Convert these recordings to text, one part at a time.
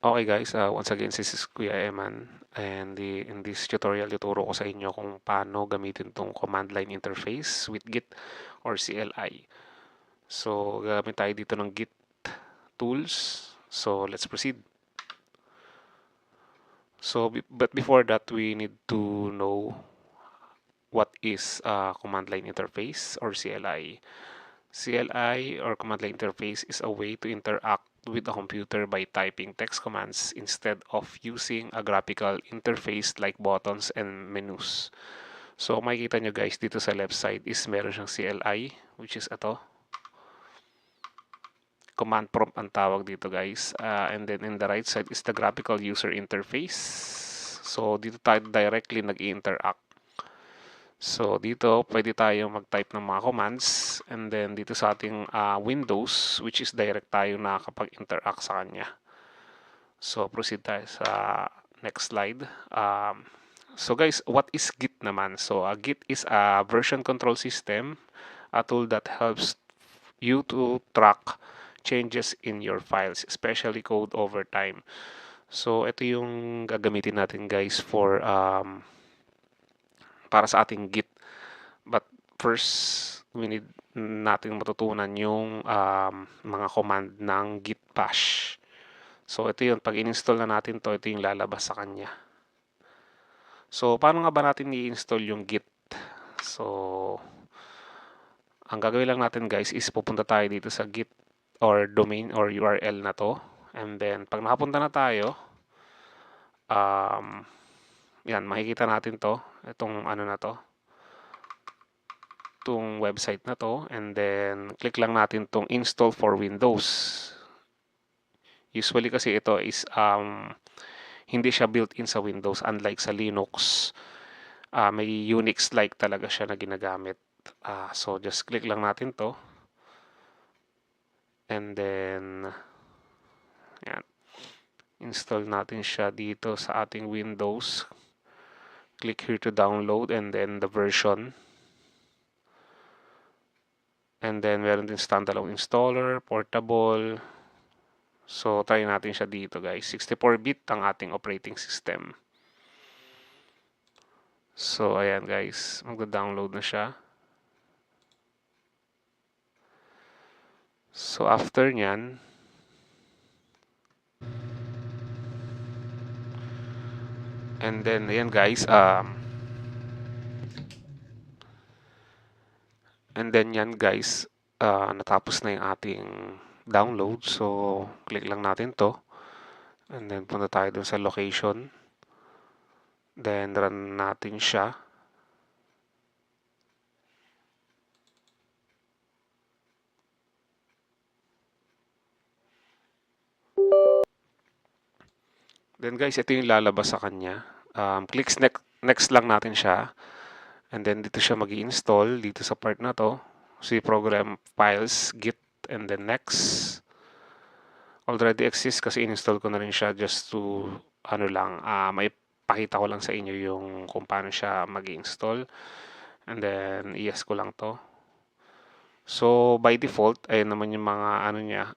Okay guys, once again this is Kuya Eman, and in this tutorial ituturo ko sa inyo kung paano gamitin tong command line interface with Git or CLI. So gagamit tayo dito ng Git tools. So let's proceed. But before that, we need to know what is command line interface or CLI. CLI or command line interface is a way to interact with a computer by typing text commands instead of using a graphical interface like buttons and menus. So makikita nyo guys dito sa left side is meron siyang CLI, which is ito. Command prompt ang tawag dito guys. And then in the right side is the graphical user interface. So dito tayo directly nag-interact. So dito pwede tayo mag-type ng mga commands, and then dito sa ating Windows, which is direct tayo na kapag interact sa kanya. So proceed tayo sa next slide. So guys, what is Git naman? So Git is a version control system, a tool that helps you to track changes in your files, especially code over time. So ito yung gagamitin natin guys for para sa ating Git. But first, we need natin matutunan yung mga command ng git bash. So ito yun, pag in-install na natin to, ito yung lalabas sa kanya. So paano nga ba natin i-install yung git? So ang gagawin lang natin guys is pupunta tayo dito sa git or domain or URL na to. And then pag nakapunta na tayo, yan, makikita natin to, itong ano na to, itong website na to, and then click lang natin itong install for Windows. Usually kasi ito is hindi siya built-in sa Windows, unlike sa Linux. May Unix-like talaga siya na ginagamit. So just click lang natin to, and then yan, install natin siya dito sa ating Windows. Click here to download, and then the version. And then meron din standalone installer, portable. So try natin siya dito guys. 64-bit ang ating operating system. So ayan guys, magda-download na siya. So after nyan, and then ayan guys, and then yan guys, natapos na yung ating download. So click lang natin to, and then punta tayo dun sa location, then run natin siya. Then guys, ito yung lalabas sa kanya. Click next lang natin siya, and then dito siya mag-i-install dito sa part na to. Si program files, git, and then next. Already exists kasi in-install ko na rin siya just to ano lang, may pakita ko lang sa inyo yung kung paano siya mag-install, and then yes ko lang to. So by default ayun naman yung mga ano niya,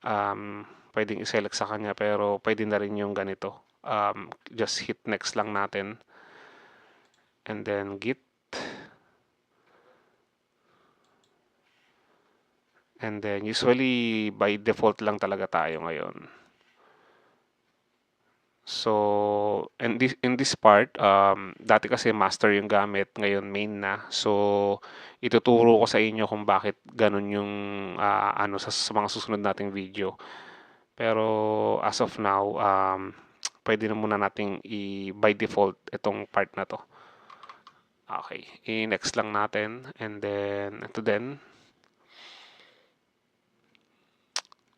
pwedeng i-select sa kanya, pero pwede na rin yung ganito. Just hit next lang natin, and then git, and then usually by default lang talaga tayo ngayon. So in this part, dati kasi master yung gamit, ngayon main na. So ituturo ko sa inyo kung bakit ganun yung ano sa mga susunod nating video. Pero as of now, pwede na muna nating by default itong part na to. Okay, i-next lang natin, and then ito din.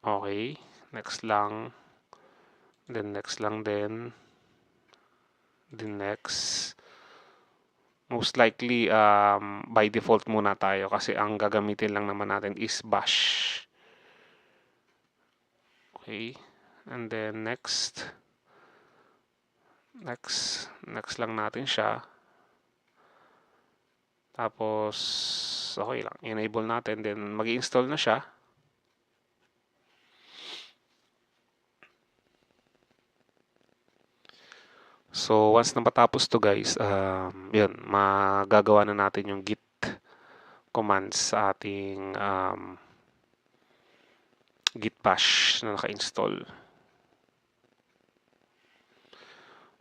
Okay, next lang. Then next lang din. Then next. Most likely, by default muna tayo kasi ang gagamitin lang naman natin is bash. Okay, and then next. Next lang natin siya. Tapos, okay lang, enable natin, then mag-i-install na siya. So, once na matapos to guys, yun, magagawa na natin yung git commands sa ating git bash na naka-install.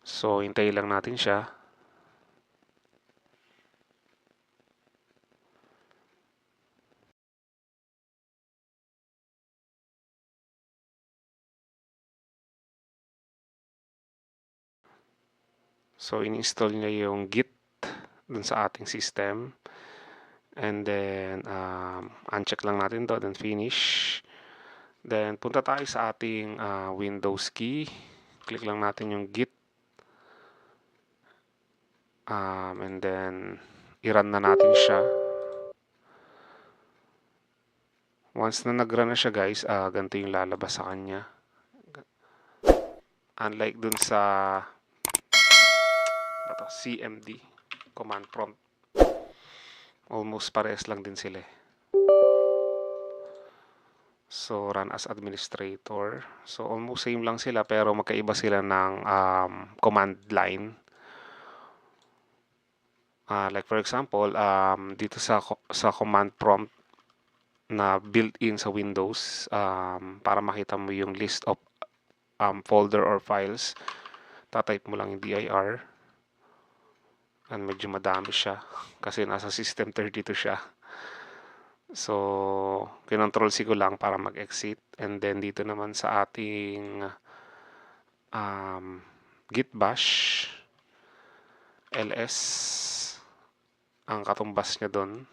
So, hintayin lang natin siya. So, in-install niya yung git dun sa ating system. And then, uncheck lang natin to, then finish. Then, punta tayo sa ating Windows key. Click lang natin yung git. And then, i-run na natin siya. Once na nag-run na siya guys, ganito yung lalabas sa kanya. Unlike dun sa CMD, command prompt. Almost pares lang din sila. So, run as administrator. So, almost same lang sila pero magkaiba sila ng command line. Like for example, dito sa command prompt na built-in sa Windows, para makita mo yung list of folder or files, tatype mo lang yung dir. And medyo madami siya kasi nasa system 32 siya. So, kinontrol C ko lang para mag-exit. And then dito naman sa ating git bash, ls, ang katumbas niya doon.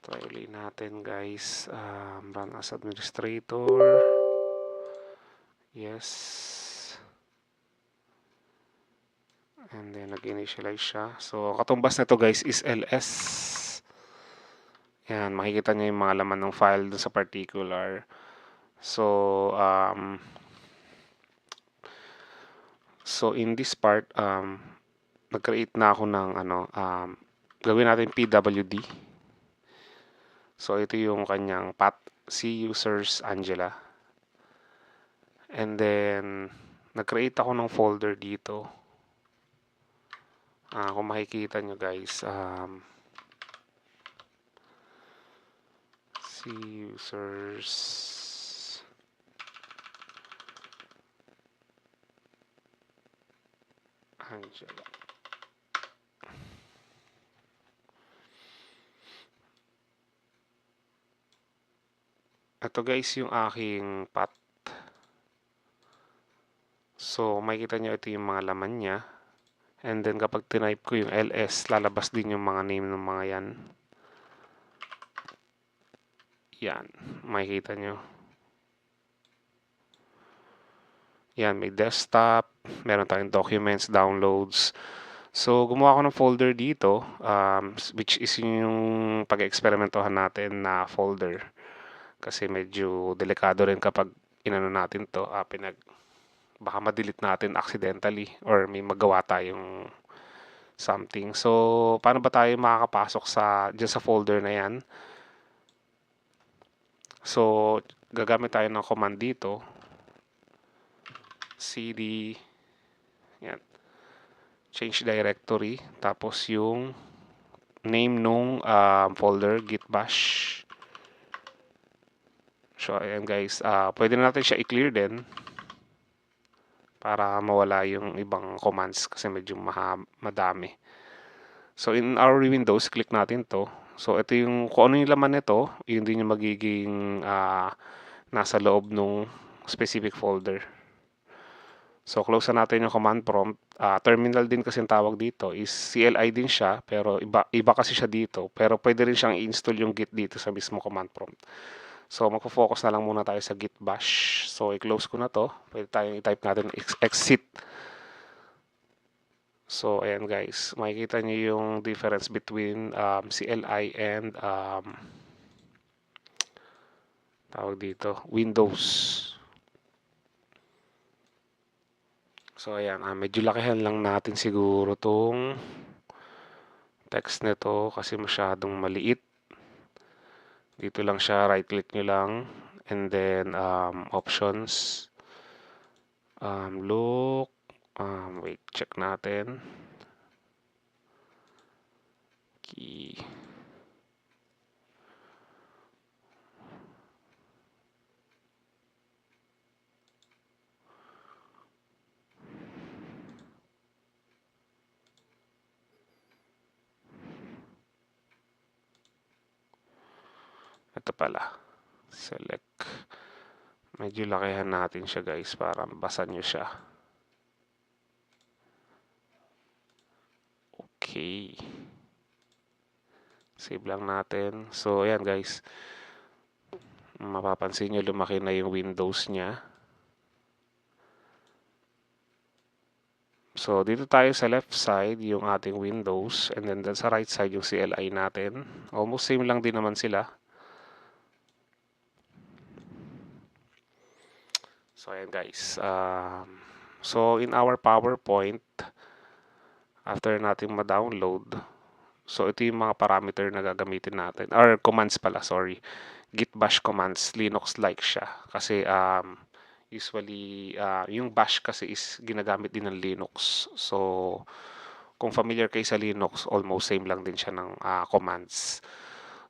Try ulit natin guys. Run as administrator. Yes. And then nag-initialize siya. So, katumbas na to guys is ls. Yan, makikita niya yung mga laman ng file dun sa particular. So, in this part, nag-create na ako ng gawin natin pwd. So, ito yung kanyang path, C users Angela. And then, nag-create ako ng folder dito. Kung makikita nyo guys, C users Angela. Ito guys yung aking path. So, makikita nyo ito yung mga laman niya. And then kapag tinype ko yung ls, lalabas din yung mga name ng mga yan. Yan, makikita nyo. Yan, may desktop, meron tayong documents, downloads. So, gumawa ko ng folder dito, which is yung pag-eksperimentohan natin na folder. Kasi medyo delikado rin kapag inano natin to, baka ma-delete natin accidentally or may magawa tayong something. So, paano ba tayo makakapasok dyan sa folder na yan? So, gagamit tayo ng command dito. cd, yan, change directory, tapos yung name nung folder, git bash. So, ayan guys, pwede na natin siya i-clear din para mawala yung ibang commands kasi medyo madami. So, in our Windows, click natin to. So, ito yung, kung ano yung laman nito, yun din yung magiging nasa loob nung specific folder. So, close na natin yung command prompt. Terminal din kasi yung tawag dito is CLI din siya, pero iba kasi siya dito. Pero pwede rin siyang i-install yung git dito sa mismo command prompt. So, magpo-focus na lang muna tayo sa git bash. So, i-close ko na to. Pwede tayong i-type natin exit. So, ayan guys. Makikita niyo yung difference between CLI and tawag dito, Windows. So, ayan. Medyo lakihan lang natin siguro tong text nito kasi masyadong maliit. Dito lang siya, right click nyo lang, and then options, look, wait, check natin, key. Ito pala, select. Medyo lakihan natin siya guys para mabasa nyo siya. Okay. Save lang natin. So, ayan guys. Mapapansin nyo lumaki na yung windows niya. So, dito tayo sa left side, yung ating windows. And then sa right side, yung CLI natin. Almost same lang din naman sila. So, ayan guys. So, in our PowerPoint, after natin ma-download, so ito yung mga parameter na gagamitin natin. Or commands pala, sorry. Git bash commands, Linux-like siya. Kasi usually, yung bash kasi is ginagamit din ng Linux. So, kung familiar kayo sa Linux, almost same lang din siya ng commands.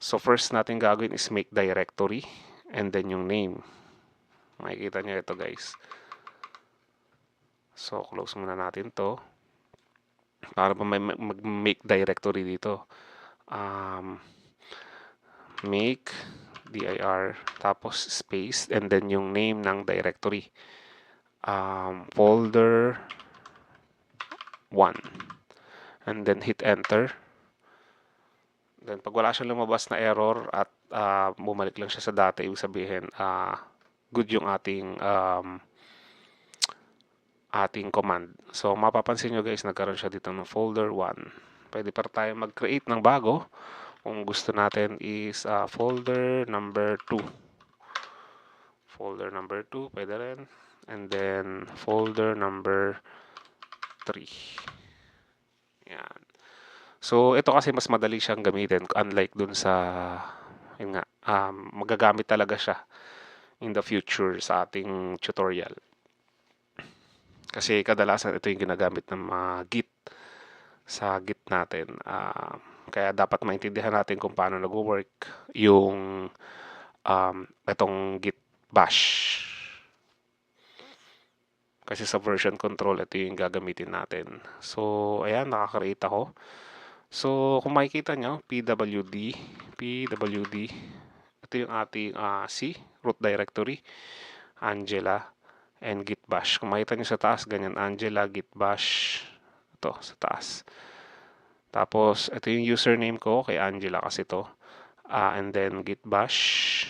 So, first natin gagawin is make directory and then yung name. Makikita nyo ito guys. So, close muna natin to. Para pa mag-make directory dito. Make dir tapos space and then yung name ng directory. Folder 1. And then hit enter. Then pag wala siyang lumabas na error at bumalik lang siya sa dati, ibig sabihin good yung ating command. So mapapansin nyo guys, nagkaroon siya dito ng folder 1. Pwede pa tayo mag-create ng bago. Kung gusto natin is folder number 2. Folder number 2, pwede rin. And then folder number 3. Yan. So, ito kasi mas madali siyang gamitin unlike dun sa yun nga, magagamit talaga siya in the future sa ating tutorial. Kasi kadalasan ito yung ginagamit ng mga Git sa Git natin. Kaya dapat maintindihan natin kung paano nag-work yung itong Git bash. Kasi sa version control, ito yung gagamitin natin. So, ayan, nakaka-create ako. So, kung makikita nyo, pwd, ito yung ating C, root directory, Angela, and git bash. Kung makita nyo sa taas, ganyan, Angela, git bash, ito, sa taas. Tapos, ito yung username ko, kay Angela kasi ito. And then, git bash.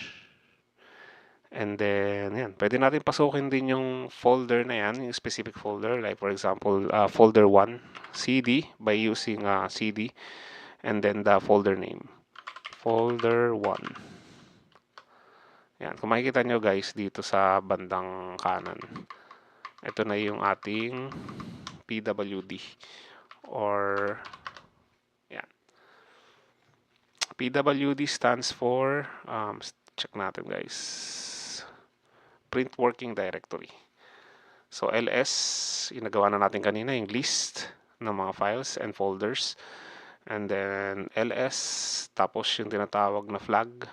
And then, yan, pwede natin pasukin din yung folder na yan, yung specific folder. Like, for example, folder 1, cd, by using cd. And then the folder name. Folder 1. Yan. Kung makikita nyo guys, dito sa bandang kanan. Ito na yung ating PWD. Or, yan. PWD stands for, check natin guys. Print Working Directory. So, LS, inagawa na natin kanina, yung list ng mga files and folders. And then ls, tapos yung tinatawag na flag.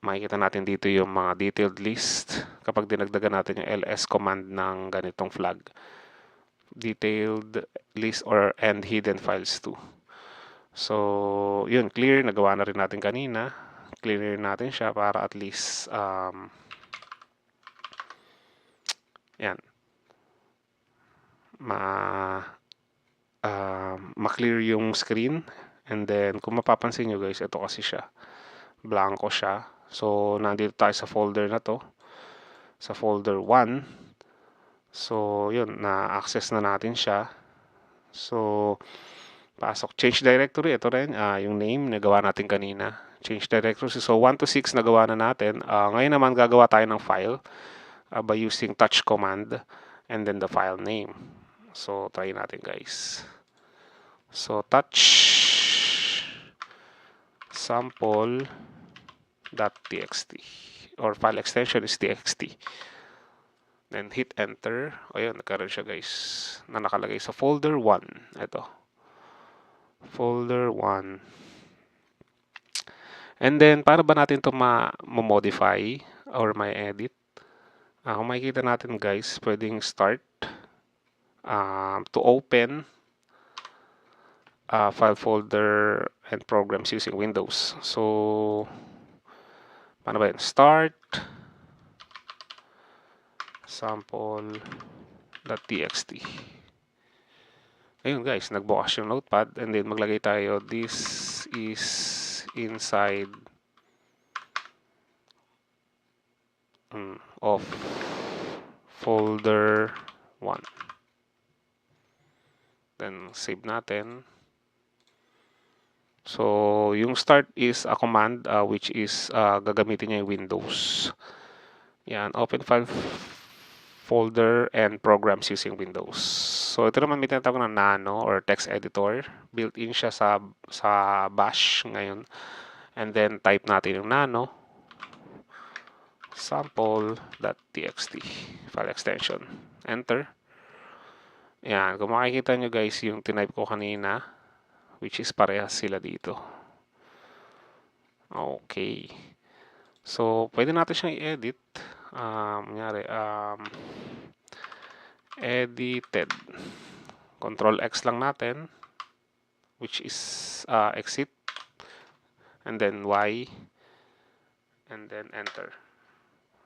Makikita natin dito yung mga detailed list kapag dinagdagan natin yung ls command ng ganitong flag. Detailed list or and hidden files too. So, yun, clear. Nagawa na rin natin kanina. Clear natin siya para at least yan. Ma-clear yung screen. And then, kung mapapansin nyo guys, ito kasi siya. Blanco siya. So, nandito tayo sa folder na to. Sa folder 1. So, yun. Na-access na natin siya. So, pasok. Change directory. Ito rin. Yung name, nagawa natin kanina. Change directory. So, 1 to 6 nagawa na natin. Ngayon naman, gagawa tayo ng file by using touch command and then the file name. So, try natin guys. So, touch sample.txt or file extension is txt. Then hit enter. Ayun, nagkaroon siya guys na nakalagay sa folder 1. Ito. Folder 1. And then, para ba natin ito ma-modify or ma-edit? Kung makikita natin guys, pwedeng start to open file folder and programs using Windows. So, paano ba yun? Start sample.txt. Ayun guys, nagbukas yung notepad and then maglagay tayo, this is inside of folder 1. Then save natin. So, yung start is a command which is gagamitin niya yung Windows. Yan, open file folder and programs using Windows. So, ito naman may tinatawag na Nano or text editor. Built-in siya sa Bash ngayon. And then, type natin yung Nano sample.txt file extension. Enter. Yan, kung makikita nyo guys yung tinype ko kanina, which is parehas sila dito. Okay. So, pwede natin siyang i-edit. Edited. Control X lang natin, which is exit. And then Y. And then enter.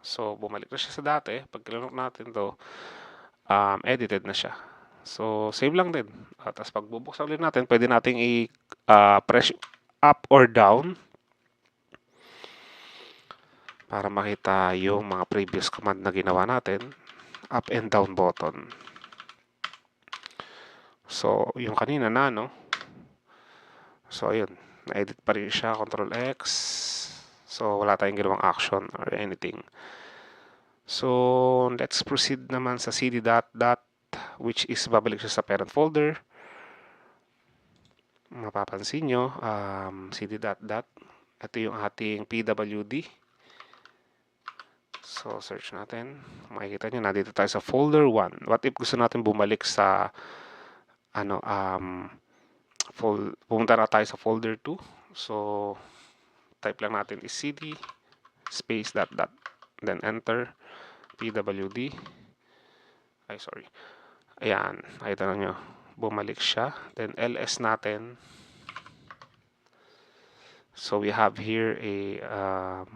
So, bumalik na siya sa dati. Pag klinok natin to, edited na siya. So, save lang din. Tapos pag bubuksan ulit natin, pwede nating i-press up or down para makita yung mga previous command na ginawa natin. Up and down button. So, yung kanina na, no? So, ayun. Na-edit pa rin siya. Control X. So, wala tayong ginawang action or anything. So, let's proceed naman sa cd dot which is babalik siya sa parent folder. Mapapansin nyo, cd dot. Ito yung ating PWD. So, search natin. Makikita nyo, nandito tayo sa folder 1. What if gusto natin bumalik sa pumunta na tayo sa folder 2. So, type lang natin is cd space dot. Then enter pwd. Ayan, nakita na nyo. Bumalik siya. Then ls natin. So, we have here a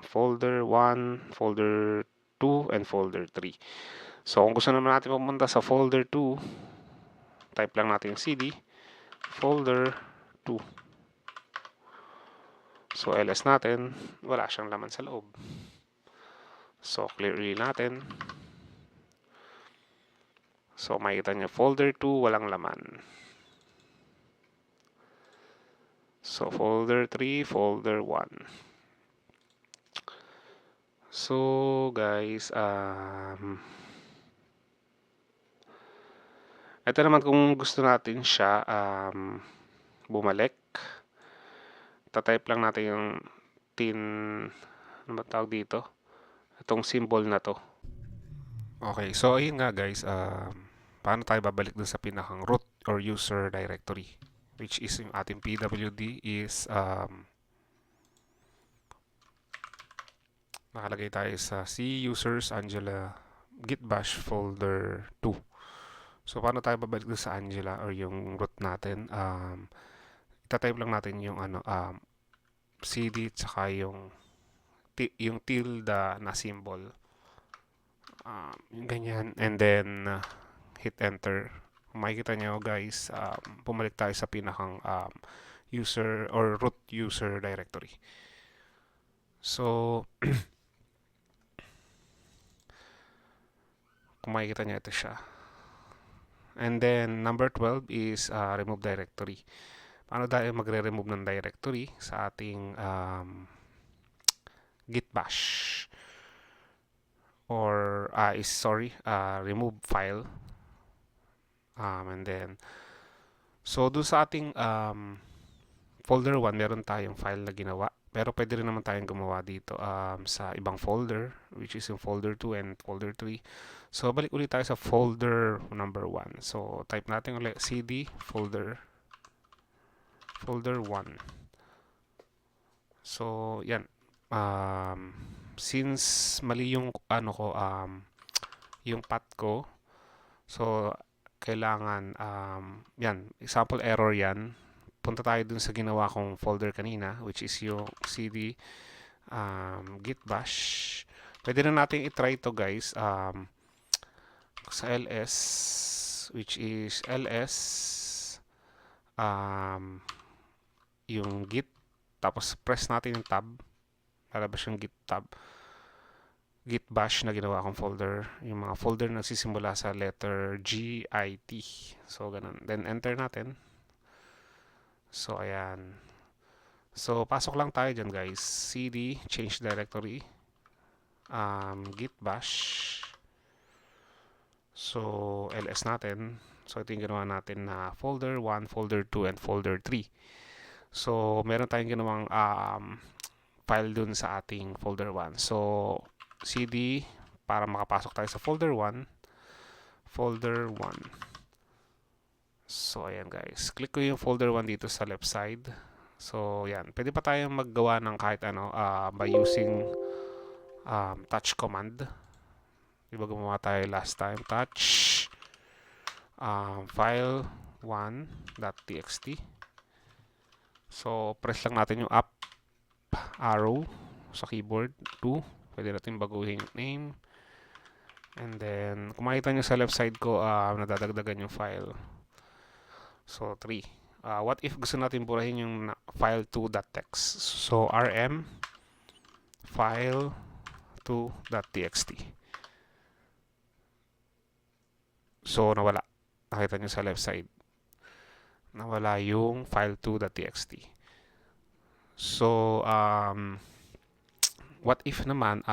folder 1, folder 2, and folder 3. So, kung gusto naman natin pumunta sa folder 2, type lang natin cd folder 2. So, ls natin, wala siyang laman sa loob. So, clearly natin. So, makikita nyo, folder 2, walang laman. So, folder 3, folder 1. So, guys, ito naman kung gusto natin siya bumalik. Tatype lang natin yung ano ba tawag dito? Itong symbol na to. Okay, so ayun nga guys, paano tayo babalik dun sa pinakang root or user directory, which is yung ating PWD is nakalagay tayo sa C users Angela git bash folder 2. So paano tayo babalik dun sa Angela or yung root natin? Itatype lang natin yung cd tsaka yung tilde na symbol. Yung ganyan, and then hit enter. Kung makikita nyo guys, pumalik tayo sa pinakang user or root user directory. So, kung makikita nyo, ito siya. And then, number 12 is remove directory. Paano tayo magre-remove ng directory sa ating git bash? Or remove file. And then, so doon sa ating folder 1, meron tayong file na ginawa. Pero pwede rin naman tayong gumawa dito sa ibang folder, which is yung folder 2 and folder 3. So, balik ulit tayo sa folder number 1. So, type natin ulit cd folder 1. So, yan. Since mali yung ano ko, yung path ko, so kailangan, yan, example error yan. Punta tayo dun sa ginawa kong folder kanina, which is yung cd git bash. Pwede na natin i-try to guys sa ls, which is ls yung git, tapos press natin yung tab, lalabas yung git tab, git bash na ginawa kong folder, yung mga folder na nagsisimula sa letter G, I, T. So, ganun. Then, enter natin. So, ayan. So, pasok lang tayo dyan, guys. cd, change directory, git bash. So, ls natin. So, ito yung ginawa natin na folder 1, folder 2, and folder 3. So, meron tayong ginawang file dun sa ating folder 1. So, cd, para makapasok tayo sa folder 1, folder 1. So, ayan guys. Click ko yung folder 1 dito sa left side. So, yan. Pwede pa tayong maggawa ng kahit ano by using touch command. Diba gumawa tayo last time? Touch file 1.txt. So, press lang natin yung up arrow sa keyboard 2. Pwede natin baguhin yung name. And then, kung makita nyo sa left side ko, nadadagdagan yung file. So, 3. What if gusto natin burahin yung file 2.txt? So, rm file 2.txt. So, nawala. Nakita nyo sa left side. Nawala yung file 2.txt. So, what if naman,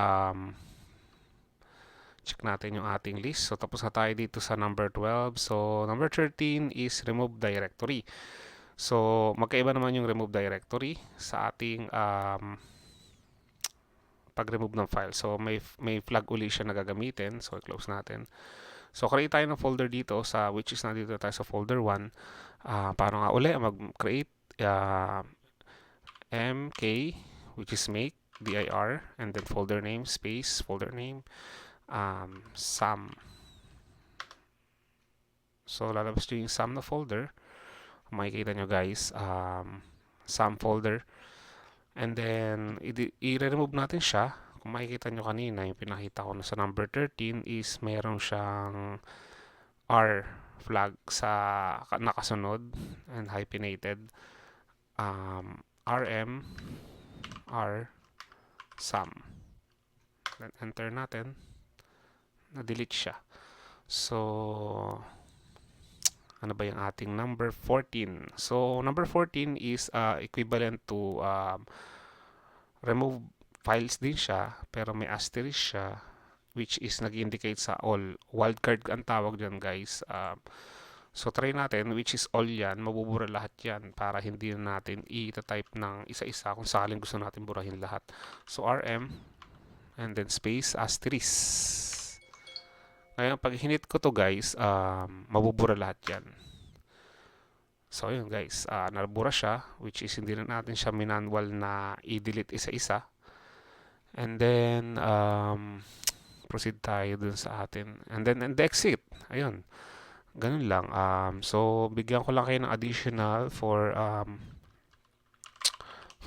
check natin yung ating list. So, tapos na tayo dito sa number 12. So, number 13 is remove directory. So, magkaiba naman yung remove directory sa ating pag-remove ng file. So, may flag uli siya na gagamitin. So, close natin. So, create tayo ng folder dito which is nandito tayo sa folder 1. Paano nga uli? Mag-create mk, which is make, dir, and then folder name, space, folder name, sum. So, lalabas nyo yung sum na folder. Makikita nyo guys, sum folder. And then, i-remove natin siya. Kung makikita nyo kanina, yung pinakita ko na sa number 13 is mayroon siyang R flag sa nakasunod and hyphenated. rm r sum. Then, enter natin. Na-delete siya. So, ano ba yung ating number 14? So, number 14 is equivalent to remove files din siya, pero may asterisk siya, which is nag-indicate sa all. Wildcard ang tawag dyan, guys. So, try natin, which is all yan. Mabubura lahat yan para hindi natin i-type ng isa-isa kung sakaling gusto natin burahin lahat. So, rm, and then space, asterisk. Ngayon, pag hinit ko to guys, mabubura lahat yan. So, yun guys, nabura siya, which is hindi na natin siya minanwal na i-delete isa-isa. And then, proceed tayo dun sa atin. And then, exit. Ayun. Ganun lang. So, bigyan ko lang kayo ng additional for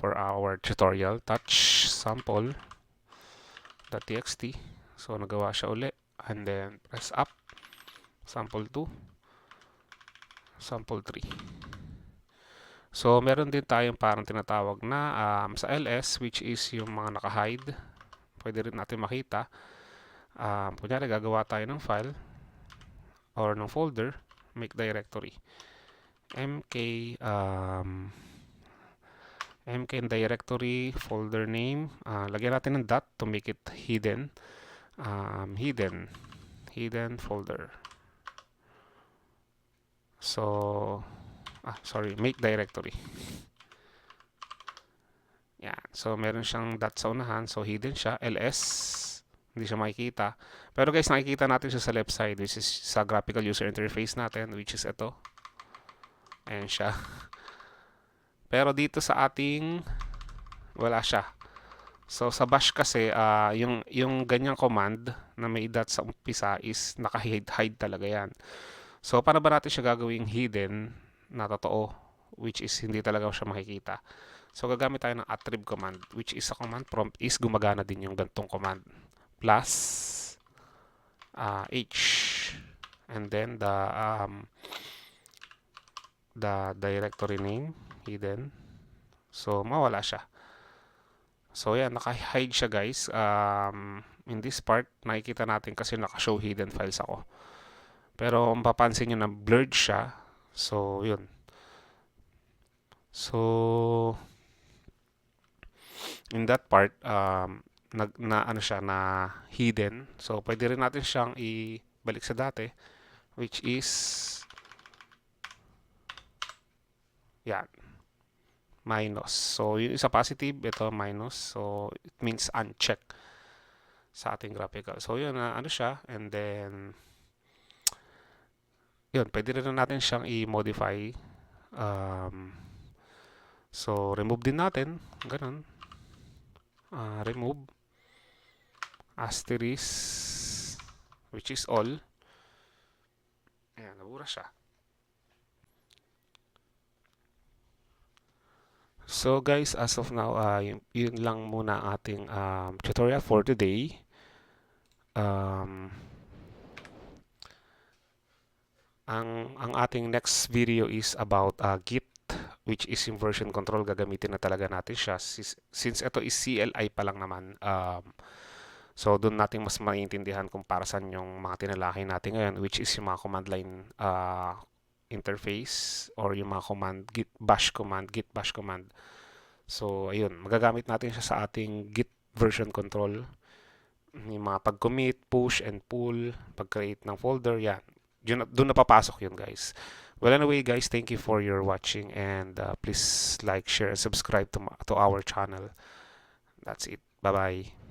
our tutorial. Touch sample.txt. So, nagawa siya uli. And then, press up. Sample 2. Sample 3. So, meron din tayong parang tinatawag na sa ls, which is yung mga naka-hide. Pwede rin natin makita. Kunyari, gagawa tayo ng file or ng folder, make directory. mk directory, folder name. Lagyan natin ng dot to make it hidden. Hidden folder. So, sorry, make directory. Yan. So, meron siyang dot sa unahan. So, hidden siya. LS. Hindi siya makikita. Pero guys, nakikita natin siya sa left side, which is sa graphical user interface natin, which is ito. Ayan siya. Pero dito sa ating, wala siya. So, sa bash kasi, yung ganyang command na may dot sa umpisa is naka-hide talaga yan. So, paano ba natin siya gagawing hidden na totoo, which is hindi talaga siya makikita? So, gagamit tayo ng attrib command, which is sa command prompt is gumagana din yung gantong command. Plus H, and then the directory name, hidden. So, mawala siya. So, yan, naka-hide siya guys. In this part, nakikita natin kasi naka-show hidden files ako. Pero, mapapansin nyo na blurred siya. So, yun. So, in that part, ano siya, na hidden. So, pwede rin natin siyang ibalik sa dati, which is, yan, minus. So, yung isa positive, ito minus. So, it means uncheck sa ating graphical. So, yun, ano siya, and then, yun, pwede rin natin siyang i-modify. So, remove din natin, ganun. Remove asterisk, which is all. Ayan, nabura siya. So guys, as of now, yun lang muna ating tutorial for today. Ang ating next video is about Git, which is yung version control. Gagamitin na talaga natin siya since ito is CLI pa lang naman. So, doon natin mas maintindihan kung para saan yung mga tinalakay natin ngayon, which is yung mga command line interface or yung mga command, git bash command. So, ayun, magagamit natin siya sa ating Git version control. Yung mga pag-commit, push, and pull, pag-create ng folder, yan. Doon na papasok yun, guys. Well, anyway, guys, thank you for your watching, and please like, share, and subscribe to our channel. That's it. Bye-bye.